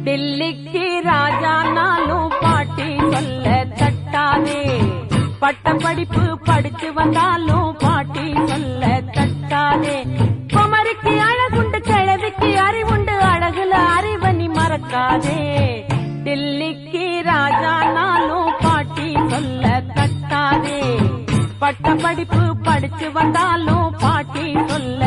தில்லிக்கு ராஜா நாளும் பாட்டி சொல்ல தட்டாதே. பட்ட படிப்பு படிச்சு வந்தாலும் பாட்டி சொல்ல தட்டாதே. குமரிக்கு அழகுண்டு கிழவிக்கு அறிவுண்டு அழகுல அறிவனி மறக்காதே. தில்லிக்கு ராஜா நாளும் பாட்டி சொல்ல தட்டாதே. பட்ட படிப்பு படிச்சு வந்தாலும் பாட்டி சொல்ல